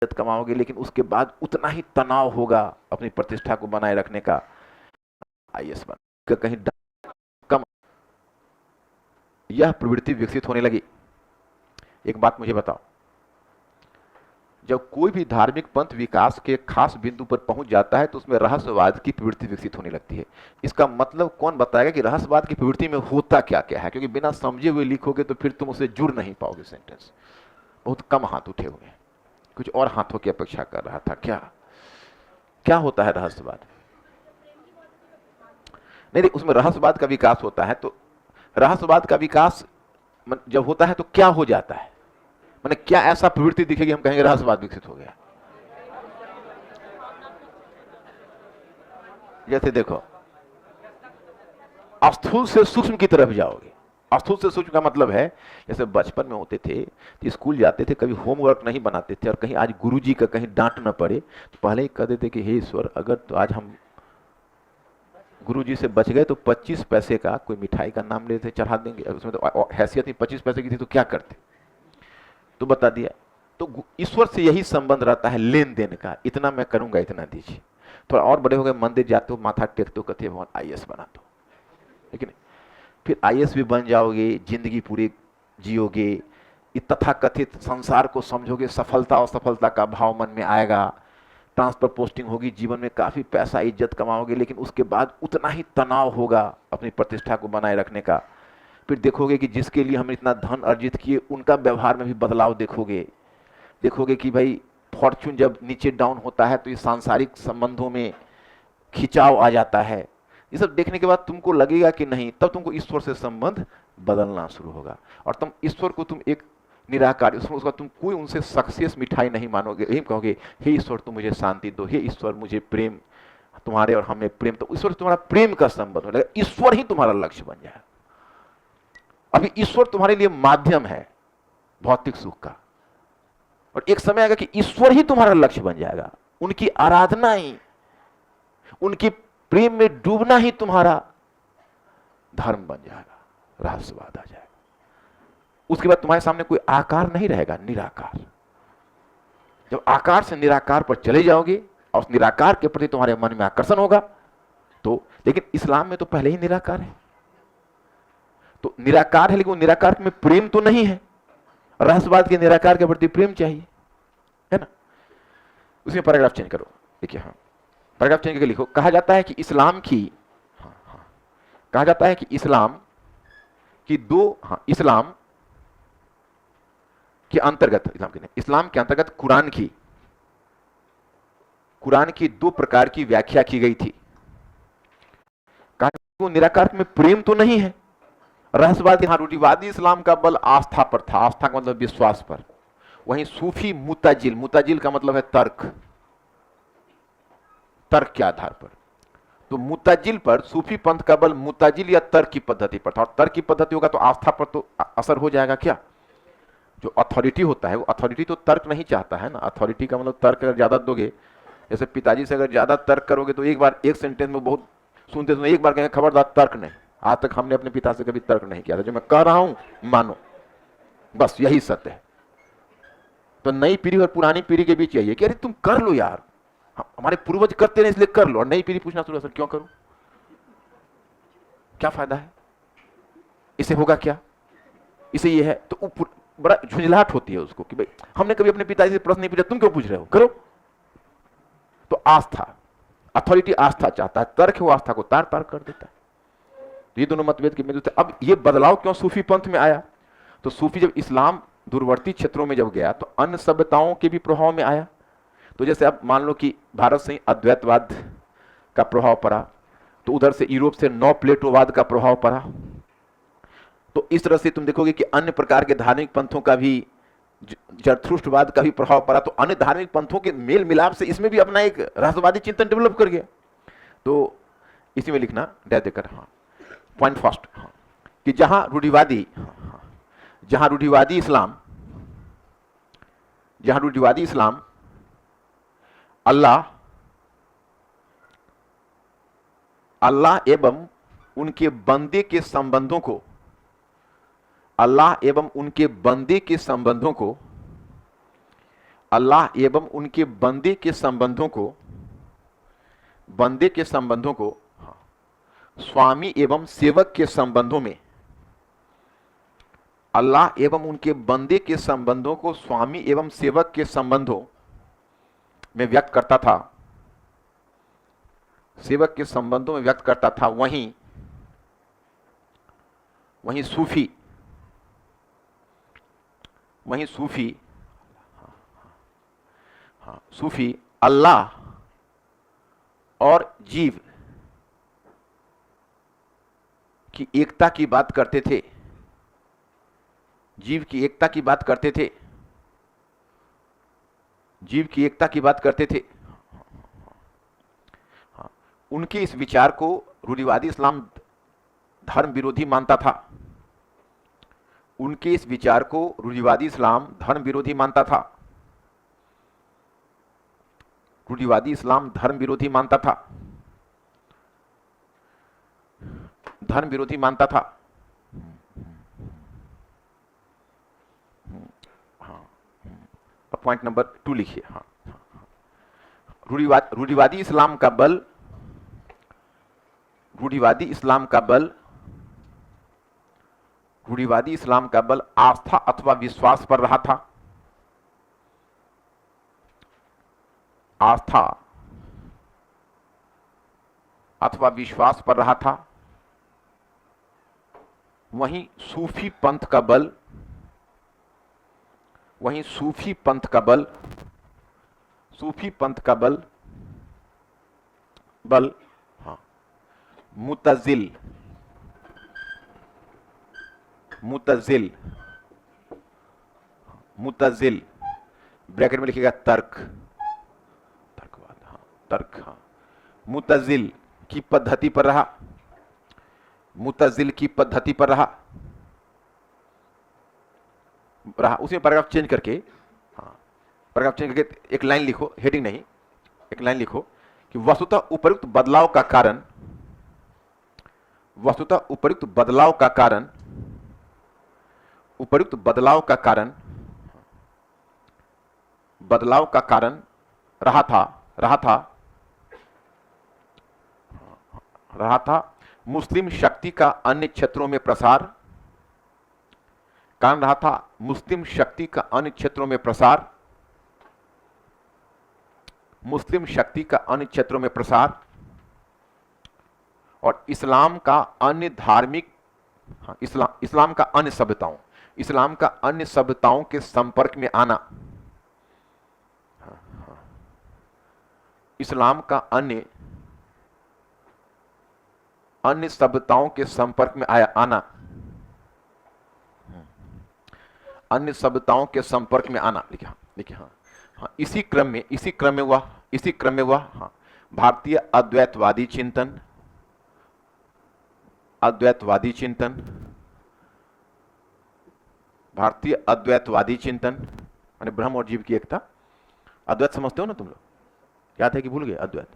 इज्जत कमाओगे, लेकिन उसके बाद उतना ही तनाव होगा अपनी प्रतिष्ठा को बनाए रखने का। आईएएस बन कहीं कम, यह प्रवृत्ति विकसित होने लगी। एक बात मुझे बताओ, जब कोई भी धार्मिक पंथ विकास के खास बिंदु पर पहुंच जाता है तो उसमें रहस्यवाद की प्रवृत्ति विकसित होने लगती है। इसका मतलब कौन बताएगा कि रहस्यवाद की प्रवृत्ति में होता क्या क्या है? क्योंकि बिना समझे हुए लिखोगे तो फिर तुम उसे जुड़ नहीं पाओगे सेंटेंस। बहुत कम हाथ उठे हुए हैं, कुछ और हाथों की अपेक्षा कर रहा था। क्या क्या होता है रहस्यवाद? नहीं, उसमें रहस्यवाद का विकास होता है। तो रहस्यवाद का विकास जब होता है तो क्या हो जाता है? मैंने क्या ऐसा प्रवृत्ति दिखेगी हम कहेंगे रहस्यवाद विकसित हो गया? जैसे देखो, स्थूल से सूक्ष्म की तरफ जाओगे। स्थूल से सूक्ष्म का मतलब है, जैसे बचपन में होते थे तो स्कूल जाते थे, कभी होमवर्क नहीं बनाते थे और कहीं आज गुरुजी का कहीं डांट न पड़े तो पहले ही कह देते कि हे ईश्वर, अगर तो आज हम गुरुजी से बच गए तो 25 पैसे का कोई मिठाई का नाम लेते चढ़ा देंगे। उसमें तो हैसियत ही 25 पैसे की थी तो क्या करते? तो बता दिया। तो ईश्वर से यही संबंध रहता है लेन देन का, इतना मैं करूंगा, इतना दीजिए। थोड़ा और बड़े हो गए, मंदिर जाते हो, माथा टेकते हो, कहते भगवान आईएएस बना दो, लेकिन फिर आईएएस भी बन जाओगे, जिंदगी पूरी जियोगे, तथा कथित संसार को समझोगे, सफलता और सफलता का भाव मन में आएगा, ट्रांसफर पोस्टिंग होगी, जीवन में काफी पैसा इज्जत कमाओगे, लेकिन उसके बाद उतना ही तनाव होगा अपनी प्रतिष्ठा को बनाए रखने का। फिर देखोगे कि जिसके लिए हम इतना धन अर्जित किए उनका व्यवहार में भी बदलाव देखोगे। देखोगे कि भाई फॉर्च्यून जब नीचे डाउन होता है तो ये सांसारिक संबंधों में खिंचाव आ जाता है। ये सब देखने के बाद तुमको लगेगा कि नहीं, तब तुमको ईश्वर से संबंध बदलना शुरू होगा और तुम ईश्वर को तुम एक निराकार, उसका तुम कोई उनसे सक्सेस मिठाई नहीं मानोगे। यही कहोगे, हे ईश्वर तुम मुझे शांति दो, हे ईश्वर मुझे प्रेम, तुम्हारे और हमें प्रेम। तो ईश्वर तुम्हारा प्रेम का संबंध हो जाएगा, ईश्वर ही तुम्हारा लक्ष्य बन जाएगा। अभी ईश्वर तुम्हारे लिए माध्यम है भौतिक सुख का, और एक समय आएगा कि ईश्वर ही तुम्हारा लक्ष्य बन जाएगा। उनकी आराधना ही, उनकी प्रेम में डूबना ही तुम्हारा धर्म बन जाएगा, रहस्यवाद आ जाएगा। उसके बाद तुम्हारे सामने कोई आकार नहीं रहेगा, निराकार। जब आकार से निराकार पर चले जाओगे और उस निराकार के प्रति तुम्हारे मन में आकर्षण होगा तो, लेकिन इस्लाम में तो पहले ही निराकार है। तो निराकार है लेकिन वो निराकार में प्रेम तो नहीं है। रहस्यवाद के निराकार के प्रति प्रेम चाहिए, है ना? उसमें पैराग्राफ चेंज करो, देखिए, हाँ, पैराग्राफ चेंज करके लिखो। कहा जाता है कि इस्लाम की, कहा जाता है कि इस्लाम की दो, इस्लाम के अंतर्गत, इस्लाम के अंतर्गत कुरान की दो प्रकार की व्याख्या की गई थी। कहा वो निराकार में प्रेम तो नहीं है। रहस्यवादी, रूढ़िवादी इस्लाम का बल आस्था पर था, आस्था का मतलब विश्वास पर। वहीं सूफी मुताजिल, मुताजिल का मतलब है तर्क, तर्क के आधार पर। तो मुताजिल पर, सूफी पंथ का बल मुताजिल या तर्क की पद्धति पर था, और तर्क की पद्धति होगा तो आस्था पर तो असर हो जाएगा। क्या? जो अथॉरिटी होता है वो अथॉरिटी तो तर्क नहीं चाहता है ना। अथॉरिटी का मतलब तर्क अगर ज्यादा दोगे, जैसे पिताजी से अगर ज्यादा तर्क करोगे तो एक बार एक सेंटेंस में बहुत सुनते सुनते एक बार कहेंगे खबरदार तर्क नहीं। आज तक हमने अपने पिता से कभी तर्क नहीं किया था, जो मैं कह रहा हूं मानो, बस यही सत्य है। तो नई पीढ़ी और पुरानी पीढ़ी के बीच यही है कि अरे तुम कर लो यार, हमारे पूर्वज करते नहीं इसलिए कर लो, और नई पीढ़ी पूछना शुरू, सर क्यों करूं, क्या फायदा है, इसे होगा क्या, इसे ये है। तो बड़ा झुंझलाहट होती है उसको कि भाई हमने कभी अपने पिताजी से प्रश्न नहीं पूछा, तुम क्यों पूछ रहे हो, करो। तो आस्था, अथॉरिटी आस्था चाहता है, तर्क है वो आस्था को तार तार कर देता है। तो ये दोनों मतभेद के बिंदु थे। अब ये बदलाव क्यों सूफी पंथ में आया? तो सूफी जब इस्लाम दूरवर्ती क्षेत्रों में जब गया तो अन्य सभ्यताओं के भी प्रभाव में आया। तो जैसे अब मान लो कि भारत से अद्वैतवाद का प्रभाव पड़ा, तो उधर से यूरोप से नौ प्लेटोवाद का प्रभाव पड़ा। तो इस तरह से तुम देखोगे कि अन्य प्रकार के धार्मिक पंथों का भी, जरथुस्त्रवाद का भी प्रभाव पड़ा। तो अन्य धार्मिक पंथों के मेल मिलाप से इसमें भी अपना एक रहस्यवादी चिंतन डेवलप कर गया। तो इसी में लिखना डैश देकर, हाँ, पॉइंट फर्स्ट, हाँ, कि जहां रूढ़िवादी इस्लाम, जहां रूढ़िवादी इस्लाम अल्लाह एवं उनके बंदे के संबंधों को, अल्लाह एवं उनके बंदे के संबंधों को अल्लाह एवं उनके बंदे के संबंधों को स्वामी एवं सेवक के संबंधों में, अल्लाह एवं उनके बंदे के संबंधों को स्वामी एवं सेवक के संबंधों में व्यक्त करता था, सेवक के संबंधों में व्यक्त करता था। वहीं सूफी अल्लाह और जीव की एकता की बात करते थे, जीव की एकता की बात करते थे, जीव की एकता की बात करते थे। उनके इस विचार को रूढ़िवादी इस्लाम धर्म विरोधी मानता था, उनके इस विचार को रूढ़िवादी इस्लाम धर्म विरोधी मानता था, रूढ़िवादी इस्लाम धर्म विरोधी मानता था, धर्म विरोधी मानता था। पॉइंट नंबर 2 लिखिए। रूढ़िवादी इस्लाम का बल, रूढ़िवादी इस्लाम का बल, रूढ़िवादी इस्लाम का बल आस्था अथवा विश्वास पर रहा था, आस्था अथवा विश्वास पर रहा था। वहीं सूफी पंथ का बल, वहीं सूफी पंथ का बल, सूफी पंथ का बल मुतजिल, मुतजिल, मुतजिल ब्रैकेट में लिखिएगा तर्क, तर्कवाद, तर्क, मुतजिल की पद्धति पर रहा, मुतजिल की पद्धति पर रहा। उसमें पैराग्राफ चेंज करके, पैराग्राफ चेंज करके एक लाइन लिखो, हेडिंग नहीं, एक लाइन लिखो कि वस्तुतः उपयुक्त बदलाव का कारण, वस्तुतः उपयुक्त बदलाव का कारण, उपयुक्त बदलाव का कारण, बदलाव का कारण रहा था मुस्लिम शक्ति का अन्य क्षेत्रों में प्रसार, कारण रहा था मुस्लिम शक्ति का अन्य क्षेत्रों में प्रसार, मुस्लिम शक्ति का अन्य क्षेत्रों में प्रसार और इस्लाम का अन्य धार्मिक, इस्लाम का अन्य सभ्यताओं, इस्लाम का अन्य सभ्यताओं के संपर्क में आना, इस्लाम का अन्य सभ्यताओं के संपर्क में आना, अन्य सभ्यताओं के संपर्क में आना। देखिए इसी क्रम में हुआ भारतीय अद्वैतवादी चिंतन, अद्वैतवादी चिंतन, भारतीय अद्वैतवादी चिंतन माने ब्रह्म और जीव की एकता। अद्वैत समझते हो ना तुम लोग? याद है कि भूल गए? अद्वैत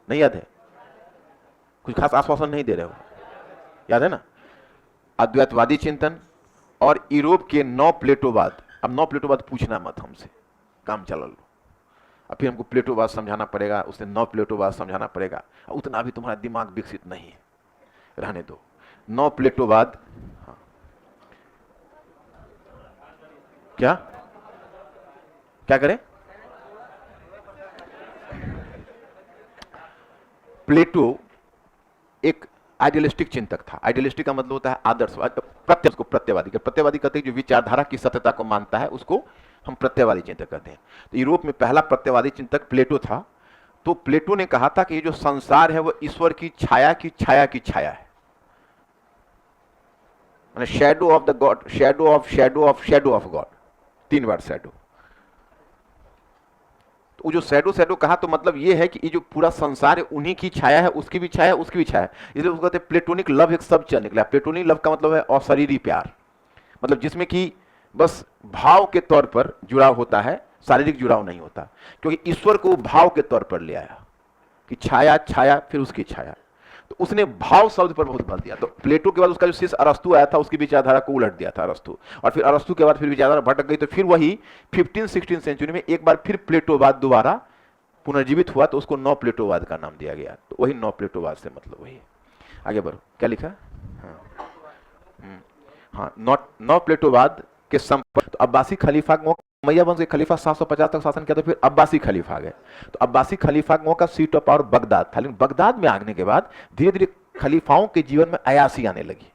नहीं याद है? कुछ खास आश्वासन नहीं दे रहे हो? याद है ना? अद्वैतवादी चिंतन और यूरोप के नौ प्लेटोवाद। अब नौ प्लेटोवाद पूछना मत हमसे, काम चला लो। अब फिर हमको प्लेटोवाद समझाना पड़ेगा, उसने नौ प्लेटोवाद समझाना पड़ेगा, उतना भी तुम्हारा दिमाग विकसित नहीं है, रहने दो। नौ प्लेटोवाद क्या करें? प्लेटो एक आइडियलिस्टिक चिंतक था। आइडियलिस्टिक का मतलब होता है आदर्शवाद। प्रत्ययवादी कहते हैं जो विचारधारा की सत्यता को मानता है, उसको हम प्रत्ययवादी चिंतक कहते हैं। तो यूरोप में पहला प्रत्ययवादी चिंतक प्लेटो था। तो प्लेटो ने कहा था कि ये जो संसार है वो ईश्वर की छाया की छाया की छाया है, माने shadow of the God, shadow of shadow of shadow of God, 3 bar shadow. वो जो शैडो कहा तो मतलब ये है कि ये जो पूरा संसार है उन्हीं की छाया है, उसकी भी छाया, उसकी भी छाया। इसलिए उसको कहते हैं प्लेटोनिक लव। एक शब्द चल निकला। प्लेटोनिक लव का मतलब है अशरीरी प्यार, मतलब जिसमें कि बस भाव के तौर पर जुड़ाव होता है, शारीरिक जुड़ाव नहीं होता। क्योंकि ईश्वर को भाव के तौर पर ले आया कि छाया छाया फिर उसकी छाया। तो उसने भाव शब्द पर बहुत बल दिया। तो प्लेटो के बाद उसका जो शिष्य अरस्तु आया था, उसकी विचारधारा को उलट दिया था अरस्तु, और फिर अरस्तु के बाद फिर विचारधारा भटक गई। तो फिर वही 15-16 सेंचुरी में एक बार फिर प्लेटोवाद दोबारा पुनर्जीवित हुआ, तो उसको नौ प्लेटोवाद का नाम दिया गया। तो वही नौ प्लेटोवाद से मतलब वही। आगे बढ़ो, क्या लिखा? हाँ, हाँ, नौ प्लेटोवाद के संपर्क। तो अब्बासी खलीफा उमैया वंश के खलीफा 750 तक शासन किया, तो फिर अब्बासी खलीफा आ गए। तो अब्बासी खलीफा का सीट ऑफ पावर बगदाद था, लेकिन बगदाद में आने के बाद धीरे धीरे खलीफाओं के जीवन में अयासी आने लगी,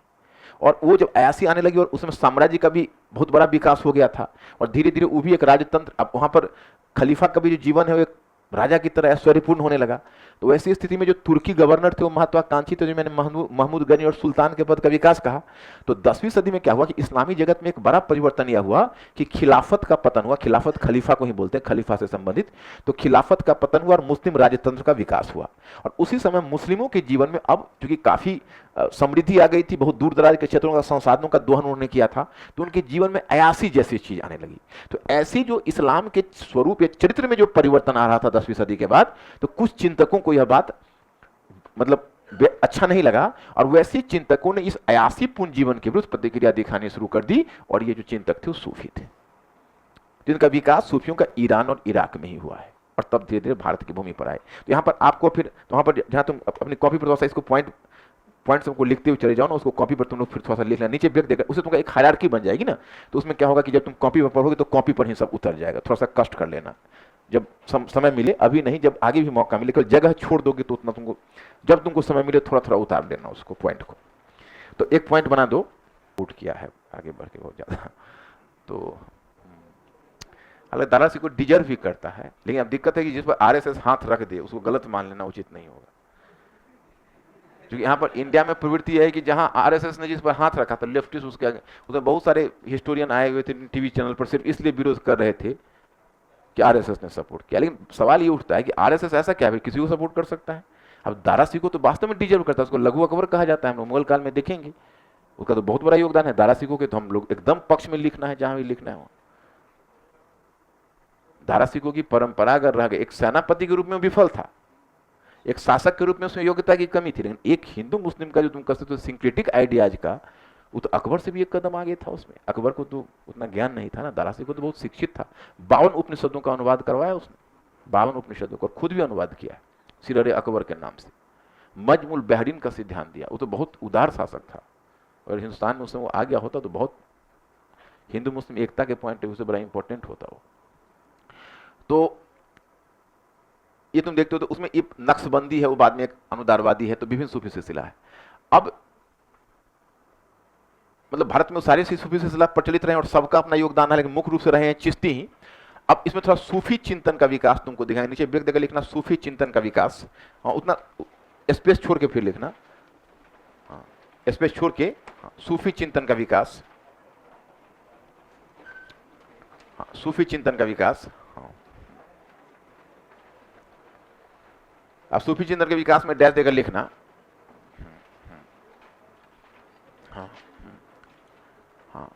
और वो जब अयासी आने लगी और उसमें साम्राज्य का भी बहुत बड़ा विकास हो गया था, और धीरे धीरे वो भी एक राजतंत्र, अब वहां पर खलीफा का भी जो जीवन है वो एक राजा की तरह ऐश्वर्यपूर्ण होने लगा। तो ऐसी स्थिति में जो तुर्की गवर्नर थे वो महत्वाकांक्षी थे, जो मैंने महमूद गनी और सुल्तान के पद का विकास कहा। तो 10वीं सदी में क्या हुआ कि इस्लामी जगत में एक बड़ा परिवर्तन यह हुआ कि खिलाफत का पतन हुआ। खिलाफत खलीफा को ही बोलते हैं, खलीफा से संबंधित। तो खिलाफत का पतन हुआ और मुस्लिम राजतंत्र का विकास हुआ। और उसी समय मुस्लिमों के जीवन में अब चूंकि काफी समृद्धि आ गई थी, बहुत दूर दराज के क्षेत्रों का संसाधनों का दोहन उन्होंने किया था, तो उनके जीवन में अयासी जैसी चीज आने लगी। तो ऐसी जो इस्लाम के स्वरूप या चरित्र में जो परिवर्तन आ रहा था 10वीं सदी के बाद, तो कुछ चिंतकों को यह बात मतलब अच्छा नहीं लगा, और वैसे चिंतकों ने इस अयासी पूर्ण जीवन के विरुद्ध प्रतिक्रिया दिखानी शुरू कर दी। और ये जो चिंतक थे वो सूफी थे, जिनका विकास सूफियों का ईरान और इराक में ही हुआ है, और तब धीरे धीरे भारत की भूमि पर आए। तो यहाँ पर आपको फिर वहां पर जहां तुम अपनी कॉपी पर थोड़ा सा इसको पॉइंट तुमको लिखते हुए चले जाओ ना, उसको कॉपी पर तुम लोग फिर थोड़ा सा लिख लेना, नीचे ब्रेक देकर उससे तुमको एक हायरार्की बन जाएगी ना। तो उसमें क्या होगा कि जब तुम कॉपी पर पढ़ोगे तो कॉपी पर ही सब उतर जाएगा। थोड़ा सा कष्ट कर लेना, जब समय मिले, अभी नहीं, जब आगे भी मौका मिले, केवल जगह छोड़ दोगे तो उतना तुमको, जब तुमको समय मिले थोड़ा थोड़ा उतार लेना उसको, पॉइंट को। तो एक पॉइंट बना दो, उठ किया है आगे बढ़ के बहुत ज्यादा। तो हालांकि दारासी को डिजर्व भी करता है, लेकिन अब दिक्कत है कि जिस पर आरएसएस हाथ रख दे उसको गलत मान लेना उचित नहीं होगा। क्योंकि यहाँ पर इंडिया में प्रवृत्ति है कि जहां आरएसएस ने जिस पर हाथ रखा था, लेफ्टिस्ट उसके आगे, उसमें बहुत सारे हिस्टोरियन आए हुए थे टीवी चैनल पर, सिर्फ इसलिए विरोध कर रहे थे कि आरएसएस ने सपोर्ट किया। लेकिन सवाल ये उठता है कि आरएसएस ऐसा क्या है, किसी को सपोर्ट कर सकता है? अब दारासी को तो वास्तव में डिजर्व करता है, उसको लघु अकबर कहा जाता है, हम लोग मुगल काल में देखेंगे, उसका तो बहुत बड़ा योगदान है। दारासी को तो हम लोग एकदम पक्ष में लिखना है, जहां भी लिखना है वहां। दारासी को की परंपरा अगर रह गई, एक सेनापति के रूप में विफल था, एक शासक के रूप में उसमें योग्यता की कमी थी, लेकिन एक हिंदू मुस्लिम का जो तुम कहते हो सिंक्रेटिक आइडियाज का, वो तो अकबर से भी एक कदम आगे था उसमें। अकबर को तो उतना ज्ञान नहीं था ना, दारासी को तो बहुत शिक्षित था। 52 उपनिषदों का अनुवाद करवाया उसने, 52 उपनिषदों का खुद भी अनुवाद किया है सिररे अकबर के नाम से। मजमुल बहरीन का सिद्धांत दिया, वो तो बहुत उदार शासक था, और हिंदुस्तान में उसमें वो आ गया होता तो बहुत हिंदू मुस्लिम एकता के पॉइंट से बड़ा इंपॉर्टेंट होता वो। तो ये तुम देखते हो, तो उसमें एक नक्शबंदी है, वो बाद में एक अनुदारवादी है, तो विभिन्न सूफी सिलसिला है। अब मतलब भारत में सारे सूफी सिलसिला प्रचलित रहे और सबका अपना योगदान है, लेकिन मुख्य रूप से रहे हैं चिश्ती ही। अब इसमें थोड़ा सूफी चिंतन का विकास तुमको दिखाएंगे, नीचे ब्रेक देकर लिखना सूफी चिंतन का विकास। हाँ, उतना स्पेस छोड़ के फिर लिखना, हाँ, स्पेस छोड़ के, हाँ, सूफी चिंतन का विकास, हाँ, सूफी चिंतन का विकास। हाँ, अब सूफी चिंतन के विकास में डैश देकर लिखना, हाँ, हाँ,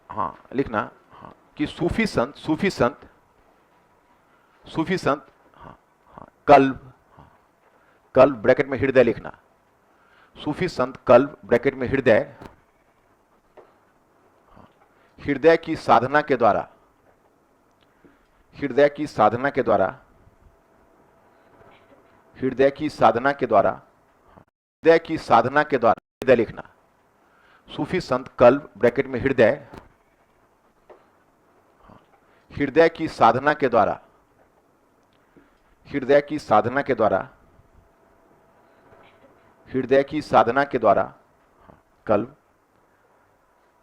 हाँ, लिखना, हाँ, कि सूफी संत, हाँ, हाँ, कल्ब, हाँ, कल्ब ब्रैकेट में हृदय लिखना, सूफी संत कल्ब ब्रैकेट में हृदय, हाँ, हृदय की साधना के द्वारा, हृदय की साधना के द्वारा, हृदय की साधना के द्वारा, हृदय की साधना के द्वारा, हृदय लिखना, सूफी संत कल्ब ब्रैकेट में हृदय, हृदय की साधना के द्वारा, हृदय की साधना के द्वारा, हृदय की साधना के द्वारा, कल्ब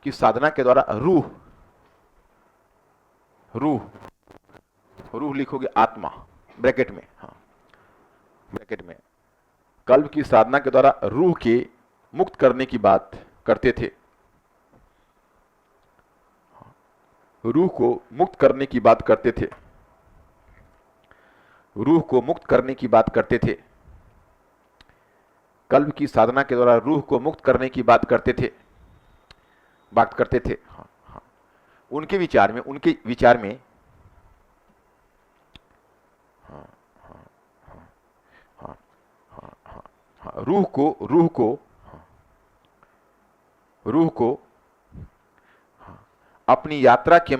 की साधना के द्वारा, रूह, रूह, रूह लिखोगे आत्मा ब्रैकेट में, हाँ, ब्रैकेट में, कल्ब की साधना के द्वारा रूह के मुक्त करने की बात करते थे, रूह को मुक्त करने की बात करते थे, रूह को मुक्त करने की बात करते थे, कल्ब की साधना के द्वारा रूह को मुक्त करने की बात करते थे, हाँ, हाँ, उनके विचार में, हाँ, हाँ, हाँ, हाँ, हाँ, हाँ, हाँ, रूह को अपनी यात्रा के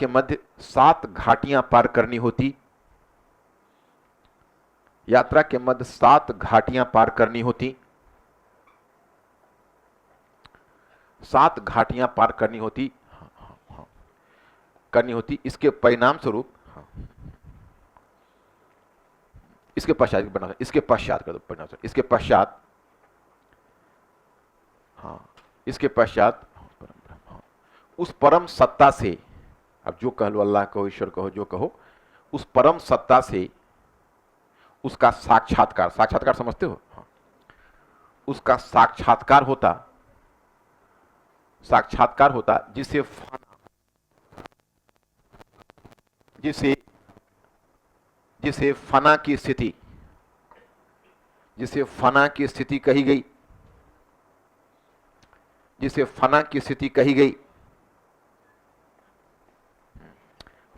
मध्य 7 घाटियां पार करनी होती। यात्रा के मध्य 7 घाटियां पार करनी होती। 7 घाटियां पार करनी होती। इसके परिणाम स्वरूप इसके पश्चात कर दो परिणाम स्वरूप, इसके पश्चात उस परम सत्ता से, अब जो कह लो, अल्लाह कहो, ईश्वर कहो, जो कहो, उस परम सत्ता से उसका साक्षात्कार समझते हो? उसका साक्षात्कार होता जिसे फना की स्थिति कही गई,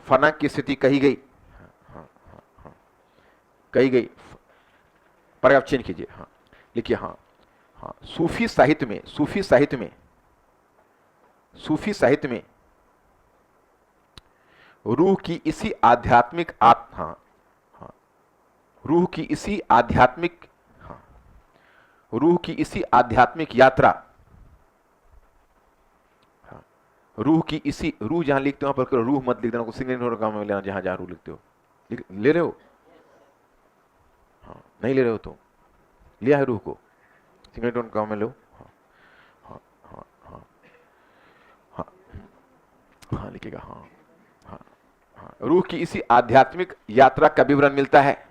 फना की स्थिति कही गई। पर आप चेंज कीजिए, लिखिए, सूफी साहित्य में रूह की इसी आध्यात्मिक यात्रा, रूह जहां लिखते हो वहां पर रूह मत लिख देना, सिंगल काम में लेना, जहां रूह लिखते हो। ले रहे हो? नहीं ले रहे हो तो लिया है रूह को, सिंगल टोन काम में लो। लिखिएगा। रूह की इसी आध्यात्मिक यात्रा का विवरण मिलता है।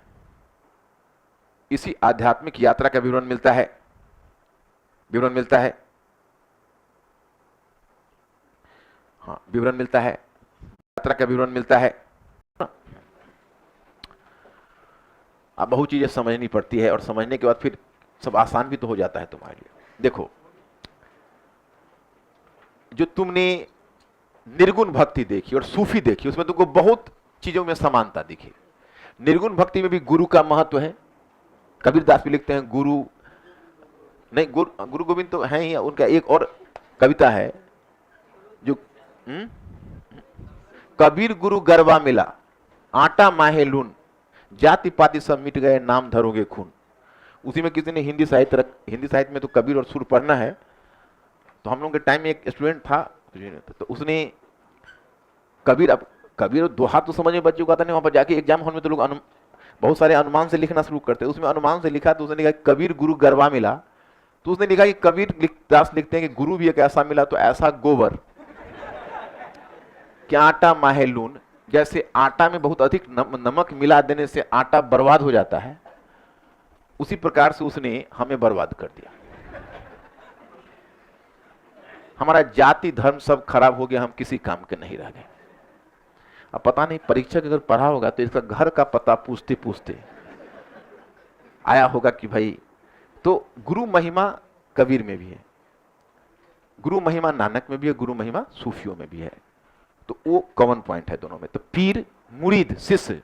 अब बहुत चीजें समझनी पड़ती है, और समझने के बाद फिर सब आसान भी तो हो जाता है तुम्हारे लिए। देखो, जो तुमने निर्गुण भक्ति देखी और सूफी देखी, उसमें तुमको बहुत चीजों में समानता दिखी। निर्गुण भक्ति में भी गुरु का महत्व है। कबीरदास भी लिखते हैं गुरु गोविंद तो है ही। उनका एक और कविता है जो कबीर गुरु गरबा मिला, आटा माहे लून, जाति पाति सब मिट गए, नाम धरोगे खून। उसी में किसी ने हिंदी साहित्य में तो कबीर और सुर पढ़ना है, तो हम लोग के टाइम में एक स्टूडेंट था, तो उसने कबीर दोहा तो समझ में बच्चों को आता नहीं, वहां पर जाके एग्जाम हॉल में तो लोग बहुत सारे अनुमान से लिखना शुरू करते हैं। उसमें अनुमान से लिखा, तो उसने लिखा कबीर गुरु गरबा मिला, तो उसने लिखा कि दास लिखते हैं कि गुरु भी एक ऐसा मिला तो ऐसा गोबर कि आटा माहे लून। जैसे आटा में बहुत अधिक नमक मिला देने से आटा बर्बाद हो जाता है, उसी प्रकार से उसने हमें बर्बाद कर दिया। हमारा जाति धर्म सब खराब हो गया, हम किसी काम के नहीं रह गए। अब पता नहीं परीक्षक अगर पढ़ा होगा तो इसका घर का पता पूछते पूछते आया होगा कि भाई, तो गुरु महिमा कबीर में भी है, गुरु महिमा नानक में भी है, गुरु महिमा सूफियों में भी है। तो वो कॉमन पॉइंट है दोनों में। तो पीर, मुरीद, शिष्य,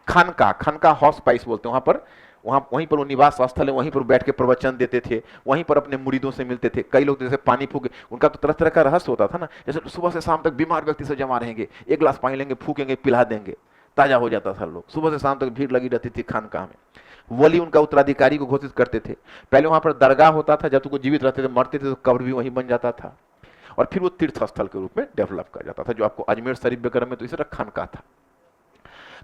खानका हाउस पाइस बोलते हैं, वहीं पर वो निवास स्थल है, वहीं पर बैठ के प्रवचन देते थे, वहीं पर अपने मुरीदों से मिलते थे। कई लोग जैसे पानी फूके, उनका तो तरह तरह का रहस्य होता था ना, जैसे सुबह से शाम तक बीमार व्यक्ति से जमा रहेंगे, एक गिलास पानी लेंगे, फूकेंगे, पिला देंगे, ताजा हो जाता था। लोग सुबह से शाम तक भीड़ लगी रहती थी खानकाह में। वली उनका उत्तराधिकारी को घोषित करते थे। पहले वहां पर दरगाह होता था, जब तक वो जीवित रहते थे, मरते थे तो कब्र भी वहीं बन जाता था, और फिर वो तीर्थ स्थल के रूप में डेवलप कर जाता था, जो आपको अजमेर शरीफ वगैरह में तो इस तरह खानकाह था।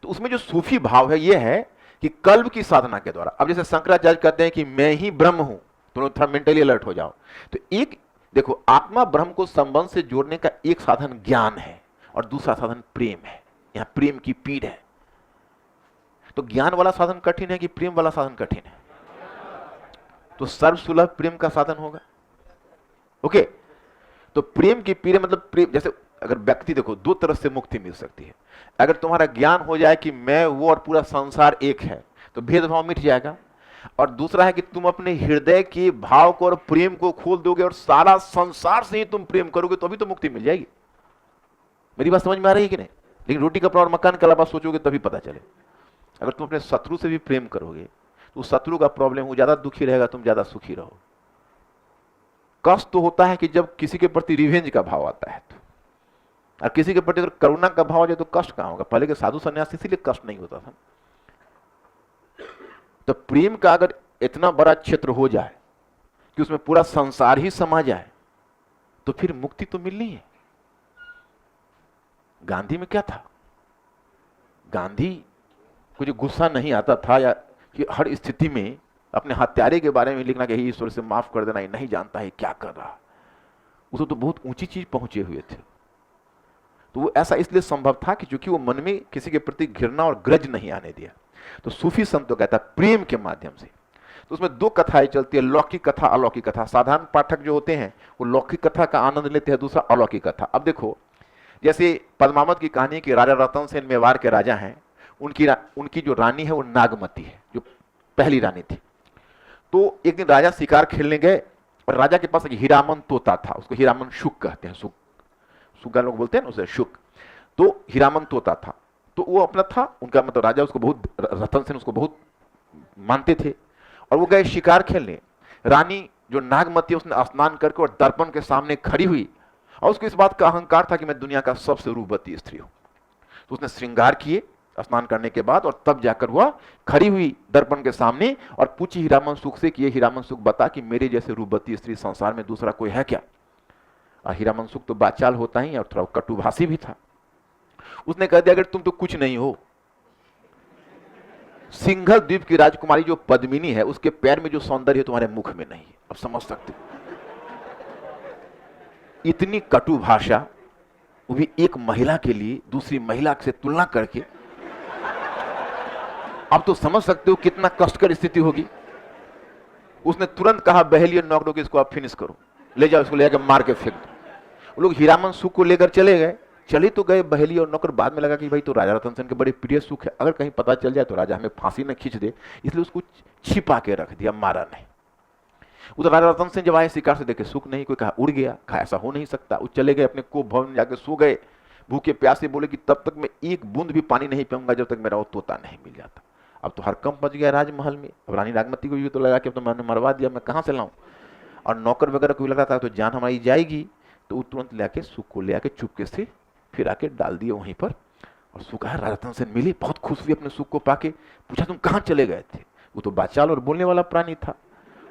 तो उसमें जो सूफी भाव है, ये है कि कल्ब की साधना के द्वारा, अब जैसे शंकराचार्य कहते हैं कि मैं ही ब्रह्म हूं, तो थोड़ा मेंटली अलर्ट हो जाओ। तो एक देखो, आत्मा ब्रह्म को संबंध से जोड़ने का एक साधन ज्ञान है, और दूसरा साधन प्रेम है। यहां प्रेम की पीड़ है। तो ज्ञान वाला साधन कठिन है कि प्रेम वाला साधन कठिन है? तो सर्वसुलभ प्रेम का साधन होगा। ओके, तो प्रेम की पीड़ मतलब प्रेम, जैसे अगर व्यक्ति देखो, दो तरह से मुक्ति मिल सकती है। अगर तुम्हारा ज्ञान हो जाए कि मैं वो और पूरा संसार एक है, तो भेदभाव मिट जाएगा। और दूसरा है कि तुम अपने हृदय के भाव को और प्रेम को खोल दोगे और सारा संसार से ही तुम प्रेम करोगे, तो अभी तो मुक्ति मिल जाएगी। मेरी बात समझ में आ रही है कि नहीं? लेकिन रोटी कपड़ा और मकान के अलावा सोचोगे तभी पता चले। अगर तुम अपने शत्रु से भी प्रेम करोगे तो उस शत्रु का प्रॉब्लम वो ज्यादा दुखी रहेगा, तुम ज्यादा सुखी रहो। कष्ट तो होता है कि जब किसी के प्रति रिवेंज का भाव आता है, तो और किसी के प्रति अगर करुणा का भाव आ जाए तो कष्ट कहां होगा। पहले के साधु सन्यास इसीलिए कष्ट नहीं होता था। तो प्रेम का अगर इतना बड़ा क्षेत्र हो जाए कि उसमें पूरा संसार ही समा जाए तो फिर मुक्ति तो मिलनी है। गांधी में क्या था, गांधी को जो गुस्सा नहीं आता था या कि हर स्थिति में अपने हत्यारे के बारे में लिखना कि हे ईश्वर से माफ कर देना, ये नहीं जानता है क्या कर रहा, उसको तो बहुत ऊंची चीज पहुंचे हुए थे। तो वो ऐसा इसलिए संभव था कि चूंकि वो मन में किसी के प्रति घृणा और ग्रज नहीं आने दिया। तो सूफी संत तो कहता प्रेम के माध्यम से। तो उसमें दो कथाएं चलती है, लौकिक कथा, अलौकिक कथा। साधारण पाठक जो होते हैं वो लौकिक कथा का आनंद लेते हैं, दूसरा अलौकिक कथा। अब देखो, जैसे पद्मावत की कहानी की राजा रतन सेन मेवाड़ के राजा हैं, उनकी जो रानी है वो नागमती है, जो पहली रानी थी। तो एक दिन राजा शिकार खेलने गए और राजा के पास एक हीरामन तोता था, उसको हीरामन शुक कहते हैं, सुगा लोग बोलते हैं ना उसे शुक। तो हीरामन तोता था, तो वो अपना था उनका, मतलब राजा उसको बहुत, रतन सेन उसको बहुत मानते थे। और वो गए शिकार खेलने। रानी जो नागमती उसने स्नान करके और दर्पण के सामने खड़ी हुई और उसको इस बात का अहंकार था कि मैं दुनिया का सबसे रूपवती स्त्री हूं। तो उसने श्रृंगार किए स्नान करने के बाद और तब जाकर हुआ खड़ी हुई दर्पण के सामने और पूछी हीरामन सुख से कि ये हीरामन सुख बता कि मेरे जैसे रूपवती स्त्री संसार में दूसरा कोई है क्या। हीरामन सुख तो बाचाल होता ही और थोड़ा कटुभाषी भी था। उसने कह दिया अगर तुम तो कुछ नहीं हो, सिंघल द्वीप की राजकुमारी जो पद्मिनी है उसके पैर में जो सौंदर्य है तुम्हारे मुख में नहीं है। अब समझ सकते हो इतनी कटु भाषा, वो भी एक महिला के लिए दूसरी महिला से तुलना करके। अब तो समझ सकते हो कितना कष्टकर स्थिति होगी। उसने तुरंत कहा बहेलियन नौकरों की इसको आप फिनिश करो, ले जाओ इसको, ले जाकर मार के फेंक दो। वो लोग हीरामन सुख को लेकर चले गए। चले तो गए बहेली और नौकर, बाद में लगा कि भाई तो राजा रतन सेन के बड़े प्रिय सुख है, अगर कहीं पता चल जाए तो राजा हमें फांसी न खींच दे, इसलिए उसको छिपा के रख दिया, मारा नहीं। उधर राजा रतन सेन जब आए शिकार से देखे सुख नहीं, कोई कहा उड़ गया, कहा ऐसा हो नहीं सकता। वो चले गए अपने कोप भवन में जाकर सो गए भूखे प्यासे, बोले कि तब तक मैं एक बूंद भी पानी नहीं पीऊंगा जब तक मेरा वो तोता नहीं मिल जाता। अब तो हरकंप मच गया राजमहल में। अब रानी नागमती को भी तो लगा कि अब तो मैंने मरवा दिया, मैं कहां से लाऊं। और नौकर वगैरह को भी लग रहा था तो जान हमारी जाएगी। तो वो तुरंत लेके सुख को ले आके चुपके से फिर आके डाल दिए वहीं पर। और सुख है राजा रतन सेन मिली, बहुत खुश हुई अपने सुख को पाके। पूछा तुम कहां चले गए थे। वो तो बाचाल और बोलने वाला प्राणी था।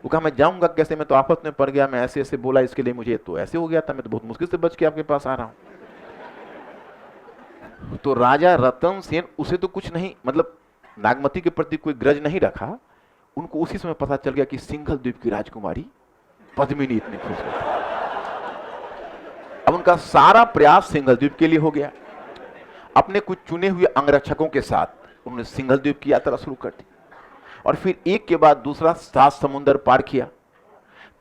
वो कहा मैं जाऊंगा कैसे, मैं तो आफत में पड़ गया, मैं ऐसे ऐसे बोला इसके लिए मुझे तो ऐसे हो गया था, मैं तो बहुत मुश्किल से बच के आपके पास आ रहा हूं। तो राजा रतन सेन उसे तो कुछ नहीं, मतलब नागमती के प्रति कोई ग्रज नहीं रखा। उनको उसी समय पता चल गया कि सिंघल द्वीप की राजकुमारी पद्मिनी इतनी खुश है। अब उनका सारा प्रयास सिंघल द्वीप के लिए हो गया। अपने कुछ चुने हुए अंगरक्षकों के साथ उन्होंने सिंघल द्वीप की यात्रा शुरू कर दी और फिर एक के बाद दूसरा 7 समुद्र पार किया।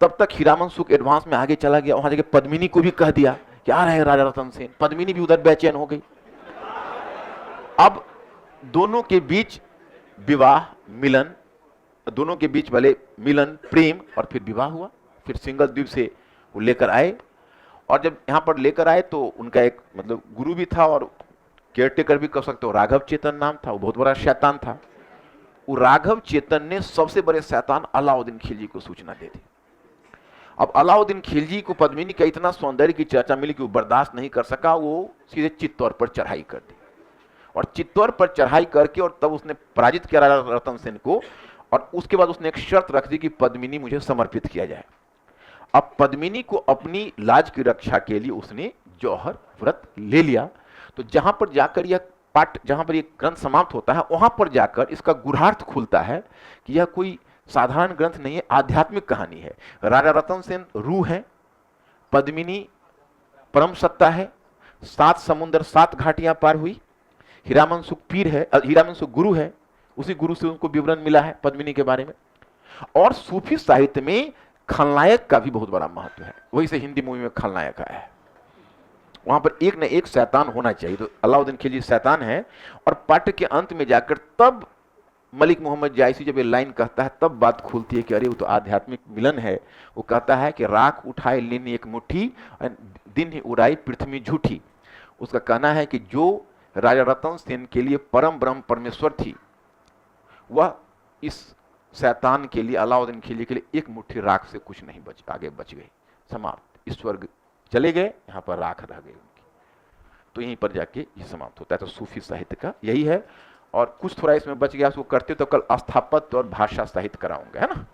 तब तक हीरामन सुख एडवांस में आगे चला गया। वहां जाके पद्मिनी को भी कह दिया कि आ रहे हैं राजा रतन सेन। पद्मिनी भी उधर बेचैन हो गई। अब दोनों के बीच विवाह, मिलन, दोनों के बीच भले मिलन, प्रेम और फिर विवाह हुआ। फिर सिंघल द्वीप से वो लेकर आए और जब यहां पर लेकर आए तो उनका एक मतलब गुरु भी था और केयरटेकर भी कह सकते हो, राघव चेतन नाम था। वो बहुत बड़ा शैतान था। वो राघव चेतन ने सबसे बड़े शैतान अलाउद्दीन खिलजी को सूचना दे दी। अब अलाउद्दीन खिलजी को पद्मिनी का इतना सौंदर्य की चर्चा मिली कि वो बर्दाश्त नहीं कर सका। वो सीधे चित्तौड़ पर चढ़ाई कर दी और चित्तौड़ पर चढ़ाई करके और तब उसने पराजित किया राजा रतन सेन को। और उसके बाद उसने एक शर्त रख दी कि पद्मिनी मुझे समर्पित किया जाए। अब पद्मिनी को अपनी लाज की रक्षा के लिए उसने जौहर व्रत ले लिया। तो जहां पर जाकर यह पाठ, जहां पर यह ग्रंथ समाप्त होता है, वहां पर जाकर इसका गुढ़ार्थ खुलता है कि यह कोई साधारण ग्रंथ नहीं है, आध्यात्मिक कहानी है। राजा रतन सेन रूह है, पद्मिनी परम सत्ता है, 7 समुद्र 7 घाटियां पार हुई। हीरामन सुख पीर है, हीरामन सुख गुरु है, उसी गुरु से उनको विवरण मिला है पद्मिनी के बारे में। और सूफी साहित्य में खलनायक का भी बहुत बड़ा महत्व है। वही से हिंदी मूवी में खलनायक आया है। वहां पर एक न एक शैतान होना चाहिए। तो अलाउद्दीन खिलजी शैतान है। और पाठ के अंत में जाकर तब मलिक मोहम्मद जायसी जब ये लाइन कहता है तब बात खुलती है कि अरे वो तो आध्यात्मिक मिलन है। वो कहता है कि राख उठाए लेनी एक मुट्ठी, दिन ही उड़ाई पृथ्वी झूठी। उसका कहना है कि जो राजा रतन सेन के लिए परम ब्रह्म परमेश्वर थी, वह इस शैतान के लिए, अलाउद्दीन खिलजी के लिए एक मुट्ठी राख से कुछ नहीं आगे बच गए, समाप्त। इस स्वर्ग चले गए, यहाँ पर राख रह गई उनकी। तो यहीं पर जाके ये समाप्त होता है। तो सूफी साहित्य का यही है। और कुछ थोड़ा इसमें बच गया, उसको करते तो कल स्थापत्य और भाषा साहित्य कराऊंगा, है ना।